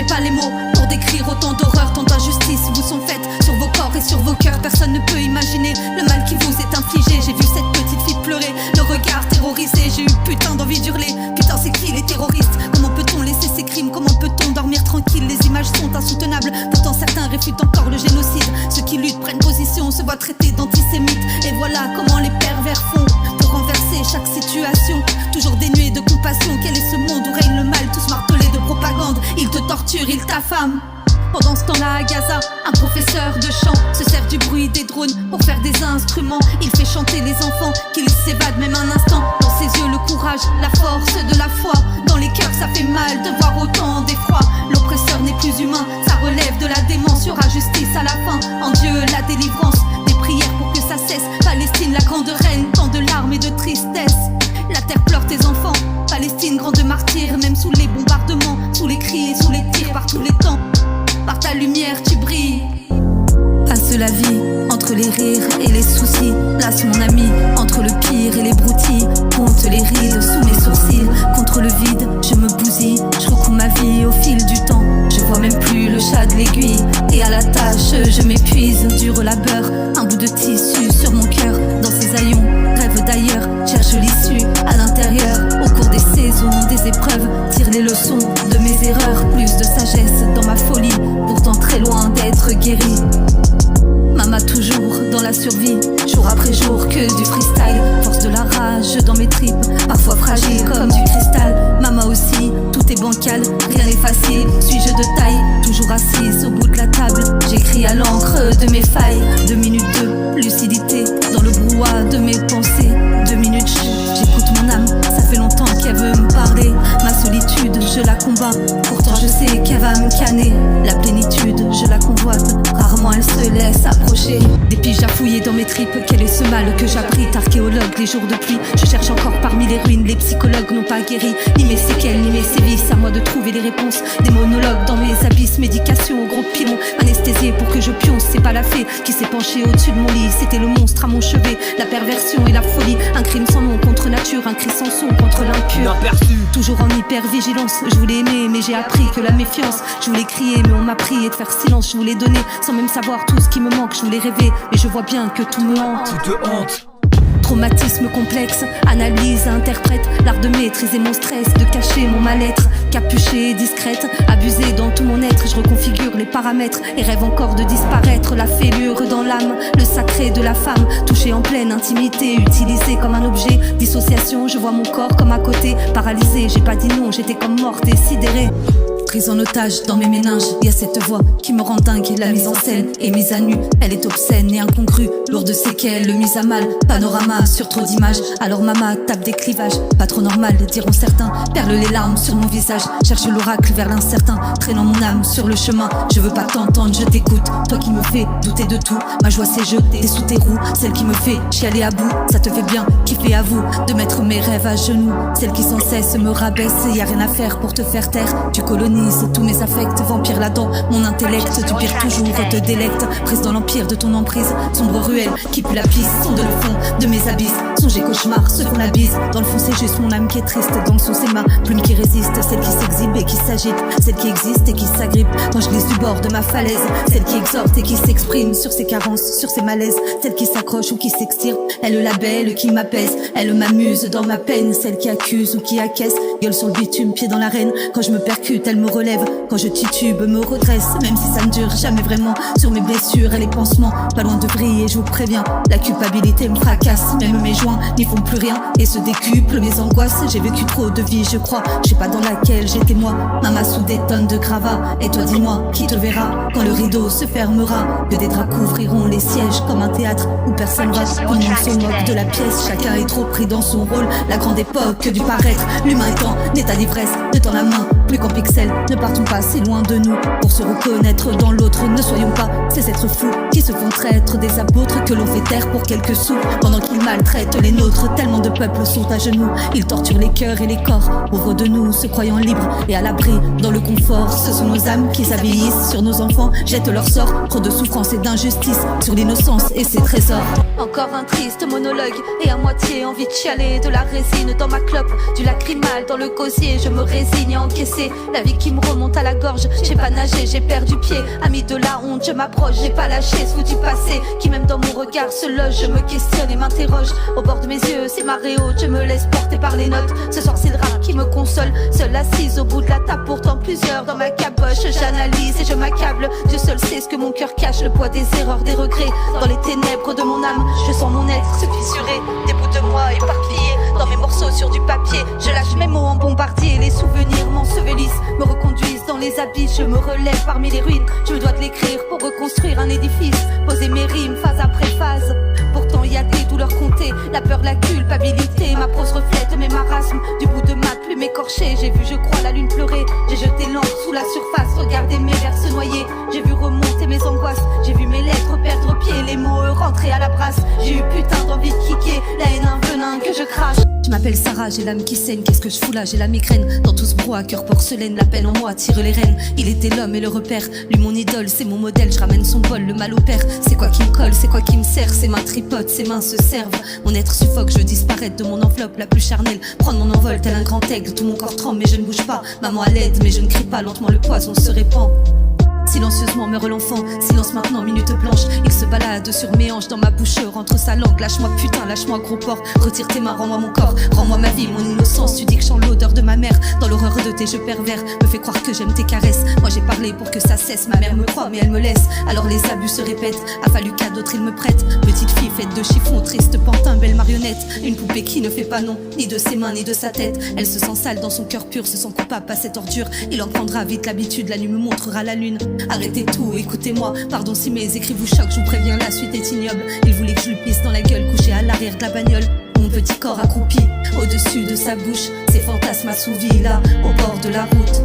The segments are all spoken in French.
pas les mots pour décrire autant d'horreurs, tant d'injustices vous sont faites sur vos corps et sur vos cœurs. Personne ne peut imaginer le mal qui vous est infligé. J'ai vu cette petite fille pleurer, le regard terrorisé. J'ai eu putain d'envie d'hurler. Putain, c'est qui les terroristes? Comment peut-on laisser ces crimes? Comment peut-on dormir tranquille? Les images sont insoutenables. Pourtant certains réfutent encore le génocide. Ceux qui luttent prennent position, se voient traités d'antisémites. Et voilà comment les pervers font pour renverser chaque situation. Toujours dénués de compassion. Quel est ce monde où règne le mal? Tous martelés de propagande. Ils te torturent, ils t'affament. Pendant ce temps-là à Gaza, un professeur de chant se sert du bruit des drones pour faire des instruments. Il fait chanter les enfants, qu'ils s'évadent même un instant. Dans ses yeux le courage, la force de la foi. Dans les cœurs ça fait mal de voir autant d'effroi. L'oppresseur n'est plus humain, ça relève de la démence. Y aura justice à la fin, en Dieu la délivrance. Des prières pour que ça cesse, Palestine la grande reine. Tant de larmes et de tristesse, la terre pleure tes enfants. Palestine grande martyre, même sous les bombardements, sous les cris et sous les tirs, par tous les temps. Par ta lumière tu brilles. Passe la vie entre les rires et les soucis. Place mon ami entre le pire et les broutilles. Compte les rides sous mes sourcils. Contre le vide je me bousille. Je recoue ma vie au fil du temps. Je vois même plus le chat de l'aiguille. Et à la tâche je m'épuise. Dur labeur, un bout de tissu sur mon cœur. Dans ces haillons, rêve d'ailleurs. Cherche l'issue à l'intérieur. Au cours des saisons, des épreuves, tire les leçons de mes erreurs. Plus de sagesse dans ma folie, pourtant très loin d'être guéri. Mama toujours dans la survie, jour après jour que du freestyle. Force de la rage dans mes tripes, parfois fragile comme du cristal. Mama aussi, tout est bancal, rien n'est facile. Suis-je de taille, toujours assise au bout de la table. J'écris à l'encre de mes failles. 2 minutes de lucidité dans le brouhaha de mes pensées. 2 minutes, j'écoute mon âme, ça fait longtemps qu'elle veut me parler. Ma solitude, je la combats, pourtant je sais qu'elle va me canner. La plénitude, je la convoite, rarement elle se laisse approcher. Des piges à fouiller dans mes tripes, quel est ce mal que j'abrite? Archéologue, les jours de pluie, je cherche encore parmi les ruines. Les psychologues n'ont pas guéri, ni mes séquelles, ni mes sévices. À moi de trouver les réponses, des monologues dans mes abysses. Médication au gros pilon, anesthésié pour que je pionce. C'est pas la fée qui s'est penchée au-dessus de mon lit, c'était le monstre à mon chevet. La perversion et la folie, un crime sans nom contre nature, un cri sans son contre l'impur. Toujours en hyper-vigilance, je voulais aimer mais j'ai appris que la méfiance. Je voulais crier mais on m'a prié de faire silence. Je voulais donner sans même savoir tout ce qui me manque. Je voulais rêver mais je vois bien que tout me hante. Tout te hante. Traumatisme complexe, analyse, interprète l'art de maîtriser mon stress, de cacher mon mal-être. Capuchée, discrète, abusée dans tout mon être. Je reconfigure les paramètres et rêve encore de disparaître. La fêlure dans l'âme, le sacré de la femme. Touchée en pleine intimité, utilisée comme un objet. Dissociation, je vois mon corps comme à côté. Paralysée, j'ai pas dit non, j'étais comme morte et sidérée. Prise en otage dans mes méninges, y a cette voix qui me rend dingue. La mise en scène est mise à nu, elle est obscène et incongrue. Lourde de séquelles, mise à mal, panorama sur trop d'images. Alors maman tape des clivages, pas trop normal diront certains. Perle les larmes sur mon visage, cherche l'oracle vers l'incertain. Traînant mon âme sur le chemin, je veux pas t'entendre, je t'écoute. Toi qui me fais douter de tout, ma joie c'est je, t'es sous tes roues. Celle qui me fait chialer à bout, ça te fait bien kiffer à vous de mettre mes rêves à genoux. Celle qui sans cesse me rabaisse, y a rien à faire pour te faire taire. Tu colonises tous mes affects, vampire là-dedans, mon intellect, tu pires toujours, te délecte, prise dans l'empire de ton emprise, sombre ruelle qui pue la piste, sonde le fond de mes abysses, songez cauchemar, se font la bise, dans le fond c'est juste mon âme qui est triste, dans le son c'est ma plume qui résiste, celle qui s'exhibe et qui s'agite, celle qui existe et qui s'agrippe, quand je glisse du bord de ma falaise, celle qui exhorte et qui s'exprime sur ses carences, sur ses malaises, celle qui s'accroche ou qui s'extirpe, elle la belle qui m'apaise, elle m'amuse dans ma peine, celle qui accuse ou qui acquiesce, gueule sur le bitume, pied dans l'arène, quand je me percute, elle me relève, quand je titube, me redresse, même si ça ne dure jamais vraiment, sur mes blessures et les pansements, pas loin de vriller, je vous préviens, la culpabilité me fracasse, même mes joints n'y font plus rien, et se décuplent mes angoisses, j'ai vécu trop de vie, je crois, je sais pas dans laquelle j'étais moi, maman sous des tonnes de gravats, et toi dis-moi, qui te verra, quand le rideau se fermera, que des draps couvriront les sièges, comme un théâtre où personne va, tout le monde se moque de la pièce, chacun est trop pris dans son rôle, la grande époque du paraître, l'humain est en état d'ivresse, ne tends la main, plus qu'en pixels, ne partons pas si loin de nous pour se reconnaître dans l'autre. Ne soyons pas ces êtres fous qui se font traître des apôtres que l'on fait taire pour quelques sous pendant qu'ils maltraitent les nôtres. Tellement de peuples sont à genoux, ils torturent les cœurs et les corps. Pauvres de nous, se croyant libres et à l'abri dans le confort. Ce sont nos âmes qui s'avilissent sur nos enfants, jettent leur sort. Trop de souffrance et d'injustice sur l'innocence et ses trésors. Encore un triste monologue et à moitié envie de chialer. De la résine dans ma clope, du lacrymal dans le gosier. Je me résigne à encaisser glissé, la vie qui me remonte à la gorge. J'ai pas nagé, j'ai perdu pied. Ami de la honte, je m'approche, j'ai pas lâché ce foutu passé qui même dans mon regard se loge. Je me questionne et m'interroge. Au bord de mes yeux, c'est marée haute, je me laisse porter par les notes. Ce soir c'est le rap qui me console, seule assise au bout de la table, pourtant plusieurs dans ma caboche. J'analyse et je m'accable, Dieu seul sait ce que mon cœur cache, le poids des erreurs, des regrets. Dans les ténèbres de mon âme, je sens mon être se fissurer, des bouts de moi éparpillés dans mes morceaux sur du papier. Je lâche mes mots en bombardier, les souvenirs m'ensevelissent, me reconduisent dans les abysses. Je me relève parmi les ruines, je me dois de l'écrire pour reconstruire un édifice, poser mes rimes phase après phase. Pourtant y a des douleurs comptées, la peur, la culpabilité. Ma prose reflète mes marasmes, du bout de ma plume écorchée. J'ai vu, je crois, la lune pleurer, j'ai jeté l'encre sous la surface, regardé mes vers se noyer. J'ai vu remonter mes angoisses, j'ai vu mes lettres perdre pied, les mots rentrer à la brasse. J'ai eu putain d'envie de kicker, la haine un venin que je crache. Je m'appelle Sarah, j'ai l'âme qui saigne, qu'est-ce que je fous là, j'ai la migraine. Dans tout ce brouhaha, cœur porcelaine, la peine en moi tire les rênes. Il était l'homme et le repère, lui mon idole, c'est mon modèle. Je ramène son bol, le mal au père. C'est quoi qui me colle, c'est quoi qui me sert, ses mains tripotent, ses mains se servent. Mon être suffoque, je disparais de mon enveloppe la plus charnelle. Prendre mon envol tel un grand aigle, tout mon corps tremble mais je ne bouge pas. Maman à l'aide mais je ne crie pas, lentement le poison se répand. Silencieusement meurt l'enfant, silence maintenant, minute blanche. Il se balade sur mes hanches, dans ma bouche rentre sa langue. Lâche-moi putain, lâche-moi gros porc. Retire tes mains, rends-moi mon corps, rends-moi ma vie, mon innocence. Tu dis que je sens l'odeur de ma mère, dans l'horreur de tes jeux pervers. Me fais croire que j'aime tes caresses, moi j'ai parlé pour que ça cesse. Ma mère me croit mais elle me laisse, alors les abus se répètent. A fallu qu'à d'autres il me prête, petite fille faite de chiffon, triste pantin, belle marionnette. Une poupée qui ne fait pas non, ni de ses mains ni de sa tête. Elle se sent sale dans son cœur pur, se sent coupable à cette ordure. Il en prendra vite l'habitude, la nuit me montrera la lune. Arrêtez tout, écoutez-moi, pardon si mes écrits vous choquent, je vous préviens, la suite est ignoble. Il voulait que je lui pisse dans la gueule, couché à l'arrière de la bagnole. Mon petit corps accroupi, au-dessus de sa bouche, ses fantasmes assouvis là, au bord de la route.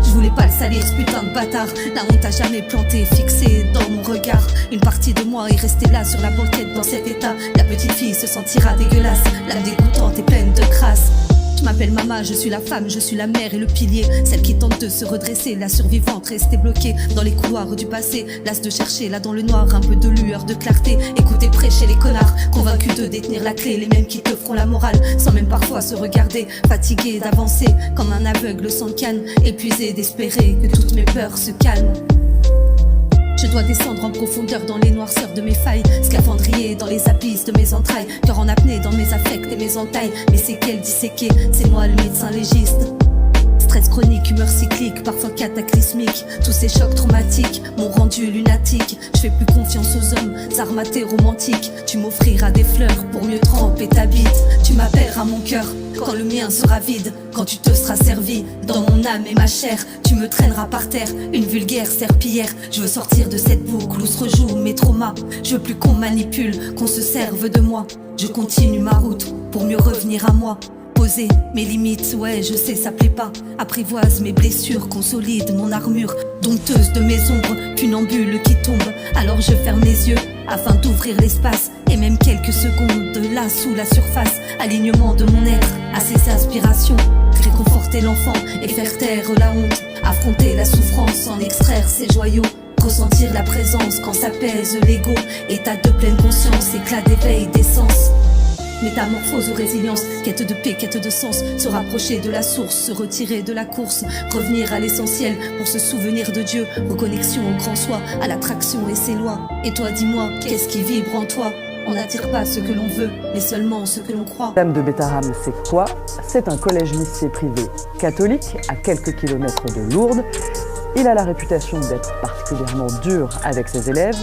Je voulais pas le salir, ce putain de bâtard. La honte a jamais planté, fixé dans mon regard. Une partie de moi est restée là sur la banquette dans cet état. La petite fille se sentira dégueulasse, l'âme dégoûtante et pleine de crasse. Je m'appelle Mama, je suis la femme, je suis la mère et le pilier. Celle qui tente de se redresser, la survivante restée bloquée dans les couloirs du passé. Lasse de chercher là dans le noir un peu de lueur, de clarté. Écoutez prêcher les connards, convaincus de détenir la clé. Les mêmes qui te feront la morale, sans même parfois se regarder. Fatigués d'avancer, comme un aveugle sans canne. Épuisé d'espérer que toutes mes peurs se calment. Je dois descendre en profondeur dans les noirceurs de mes failles, scaphandrier dans les abysses de mes entrailles, cœur en apnée dans mes affects et mes entailles, mes séquelles disséquées, c'est moi le médecin légiste. Stress chronique, humeur cyclique, parfois cataclysmique. Tous ces chocs traumatiques m'ont rendu lunatique. Je fais plus confiance aux hommes armatés romantiques. Tu m'offriras des fleurs pour mieux tremper ta bite. Tu m'appelleras mon cœur quand le mien sera vide. Quand tu te seras servi dans mon âme et ma chair, tu me traîneras par terre, une vulgaire serpillière. Je veux sortir de cette boucle où se rejouent mes traumas. Je veux plus qu'on manipule, qu'on se serve de moi. Je continue ma route pour mieux revenir à moi. Poser mes limites, ouais je sais ça plaît pas. Apprivoise mes blessures, consolide mon armure. Dompteuse de mes ombres, funambule qui tombe. Alors je ferme les yeux afin d'ouvrir l'espace. Et même quelques secondes là sous la surface. Alignement de mon être à ses aspirations. Réconforter l'enfant et faire taire la honte. Affronter la souffrance, en extraire ses joyaux. Ressentir la présence quand s'apaise l'ego. État de pleine conscience, éclat d'éveil d'essence. Métamorphose ou résilience, quête de paix, quête de sens. Se rapprocher de la source, se retirer de la course. Revenir à l'essentiel pour se souvenir de Dieu. Reconnexion au grand soi, à l'attraction et ses lois. Et toi dis-moi, qu'est-ce qui vibre en toi? On n'attire pas ce que l'on veut, mais seulement ce que l'on croit. Dame de Bétarame, c'est quoi? C'est un collège-lycée privé catholique à quelques kilomètres de Lourdes. Il a la réputation d'être particulièrement dur avec ses élèves,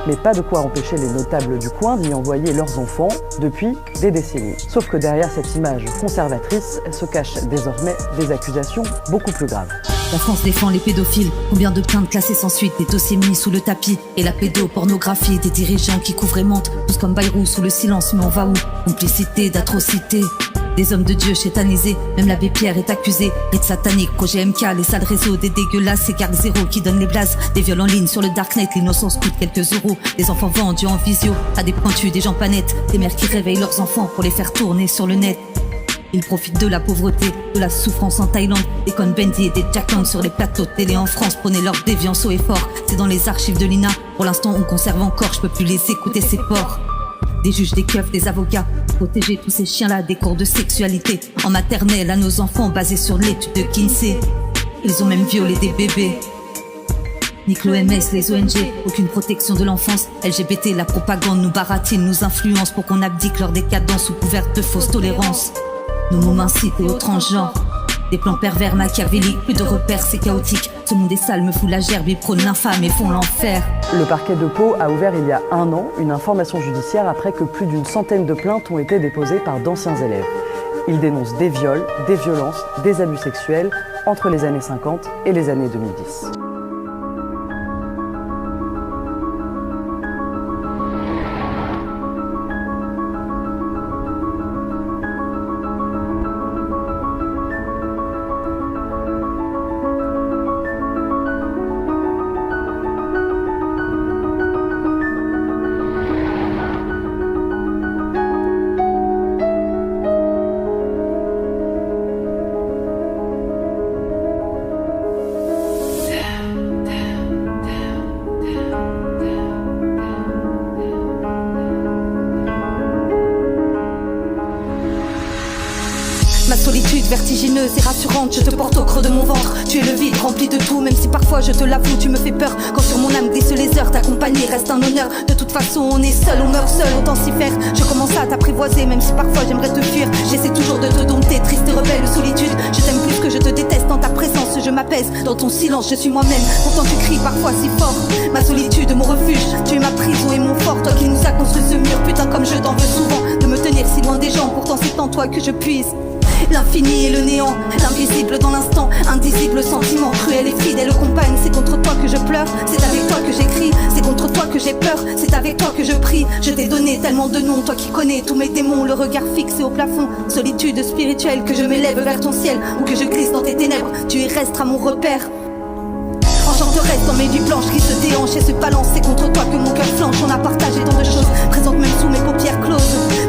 mais pas de quoi empêcher les notables du coin d'y envoyer leurs enfants depuis des décennies. Sauf que derrière cette image conservatrice se cachent désormais des accusations beaucoup plus graves. La France défend les pédophiles. Combien de plaintes classées sans suite, des dossiers mis sous le tapis. Et la pédopornographie, des dirigeants qui couvrent et mentent. Tous comme Bayrou sous le silence, mais on va où? Complicité d'atrocité. Des hommes de Dieu chétanisés, même l'abbé Pierre est accusé. Rite satanique, projet MK, les sales réseaux, des dégueulasses, ces gardes zéro qui donnent les blazes. Des viols en ligne sur le darknet, l'innocence coûte quelques euros. Des enfants vendus en visio, à des pointus, des gens pas nets. Des mères qui réveillent leurs enfants pour les faire tourner sur le net. Ils profitent de la pauvreté, de la souffrance en Thaïlande. Des Cohn-Bendit et des Jack Lang sur les plateaux de télé en France prenaient leur déviance haut et fort. C'est dans les archives de l'INA. Pour l'instant on conserve encore, je peux plus les écouter ces porcs. Des juges, des keufs, des avocats, protéger tous ces chiens-là des cours de sexualité. En maternelle, à nos enfants basés sur l'étude de Kinsey. Ils ont même violé des bébés. Nique l'OMS, les ONG, aucune protection de l'enfance. LGBT, la propagande nous baratine, nous influence pour qu'on abdique leur décadence sous couvert de fausse tolérance. Nos mots incitent et au transgenre. Des plans pervers machiavéliques, plus de repères, c'est chaotique. Ce monde est sale, me fout la gerbe, ils prônent l'infâme et font l'enfer. Le parquet de Pau a ouvert il y a 1 an une information judiciaire après que plus d'une centaine de plaintes ont été déposées par d'anciens élèves. Ils dénoncent des viols, des violences, des abus sexuels entre les années 50 et les années 2010. Ma solitude vertigineuse et rassurante, je te porte au creux de mon ventre. Tu es le vide rempli de tout, même si parfois je te l'avoue, tu me fais peur. Quand sur mon âme glissent les heures, t'accompagner reste un honneur. De toute façon on est seul, on meurt seul, autant s'y faire. Je commence à t'apprivoiser, même si parfois j'aimerais te fuir. J'essaie toujours de te dompter, triste et rebelle solitude. Je t'aime plus que je te déteste, dans ta présence je m'apaise. Dans ton silence je suis moi-même, pourtant tu cries parfois si fort. Ma solitude, mon refuge, tu es ma prison et mon fort. Toi qui nous as construit ce mur, putain comme je t'en veux souvent. De me tenir si loin des gens, pourtant c'est en toi que je puise. L'infini et le néant, l'invisible dans l'instant, indicible sentiment, cruel et fidèle compagne. C'est contre toi que je pleure, c'est avec toi que j'écris. C'est contre toi que j'ai peur, c'est avec toi que je prie. Je t'ai donné tellement de noms, toi qui connais tous mes démons. Le regard fixé au plafond, solitude spirituelle. Que je m'élève vers ton ciel ou que je glisse dans tes ténèbres, tu y resteras mon repère. Enchanteresse dans mes nuits blanches qui se déhanchent et se balancent. C'est contre toi que mon cœur flanche. On a partagé tant de choses, présentes même sous mes paupières closes.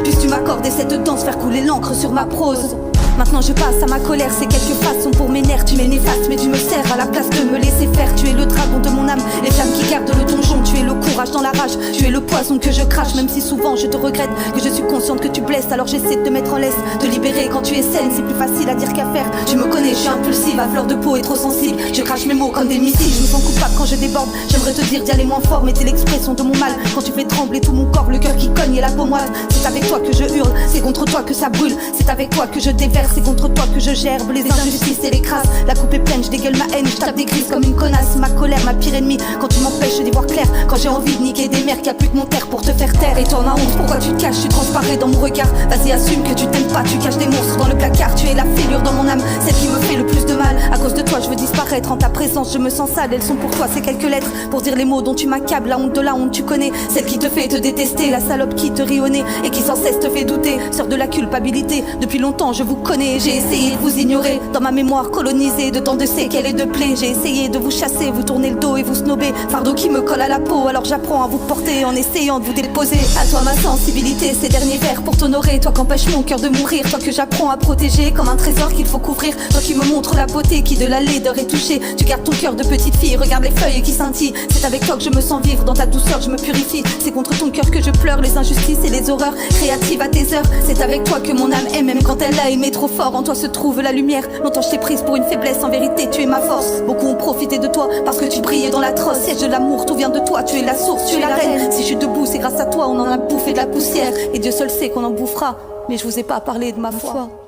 Puisses-tu m'accorder cette danse, faire couler l'encre sur ma prose. Maintenant je passe à ma colère, c'est quelques façons pour mes nerfs. Tu m'es néfaste mais tu me sers à la place de me laisser faire. Tu es le dragon de mon âme, les flammes qui gardent le donjon. Tu es le courage dans la rage, tu es le poison que je crache. Même si souvent je te regrette, que je suis consciente que tu blesses. Alors j'essaie de te mettre en laisse, de libérer quand tu es saine. C'est plus facile à dire qu'à faire, tu me connais, je suis impulsive, à fleur de peau et trop sensible. Je crache mes mots comme des missiles, je me sens coupable quand je déborde. J'aimerais te dire d'y aller moins fort, mais t'es l'expression de mon mal. Quand tu fais trembler tout mon corps, le cœur qui cogne et la peau moite. C'est avec toi que je hurle, c'est contre toi que ça brûle. C'est avec toi que je déverse, c'est contre toi que je gerbe les injustices et les crasses. La coupe est pleine, je dégueule ma haine, je tape des crises comme une connasse. Ma colère, ma pire ennemie, quand tu m'empêches d'y voir clair. Quand j'ai envie de niquer des mères, qu'il n'y a plus que mon terre pour te faire taire. Et t'en as honte, pourquoi tu te caches, tu transparais dans mon regard. Vas-y assume que tu t'aimes pas, tu caches des monstres dans le placard. Tu es la fêlure dans mon âme, celle qui me fait le plus de mal. À cause de toi je veux disparaître, en ta présence je me sens sale. Elles sont pour toi ces quelques lettres, pour dire les mots dont tu m'accables. La honte de la honte tu connais, celle qui te fait te détester. La salope qui te rit au nez et qui sans cesse te fait douter. Sœur de la culpabilité, depuis longtemps je vous connais. J'ai essayé de vous ignorer, dans ma mémoire colonisée de tant de séquelles et de plaies. J'ai essayé de vous chasser, vous tourner le dos et vous snober. Fardeau qui me colle à la peau, alors j'apprends à vous porter en essayant de vous déposer. À toi ma sensibilité, ces derniers vers pour t'honorer. Toi qu'empêche mon cœur de mourir, toi que j'apprends à protéger comme un trésor qu'il faut couvrir. Toi qui me montre la beauté qui de la laideur est touchée. Tu gardes ton cœur de petite fille, regarde les feuilles qui scintillent. C'est avec toi que je me sens vivre, dans ta douceur je me purifie. C'est contre ton cœur que je pleure les injustices et les horreurs créatives à tes heures. C'est avec toi que mon âme aime, même quand elle a aimé trop fort. En toi se trouve la lumière. Longtemps je t'ai prise pour une faiblesse, en vérité tu es ma force. Beaucoup ont profité de toi parce que tu brillais dans l'atroce. Siège de l'amour, tout vient de toi, tu es la source, tu es la reine. Si je suis debout c'est grâce à toi, on en a bouffé de la poussière. Et Dieu seul sait qu'on en bouffera, mais je vous ai pas parlé de ma foi.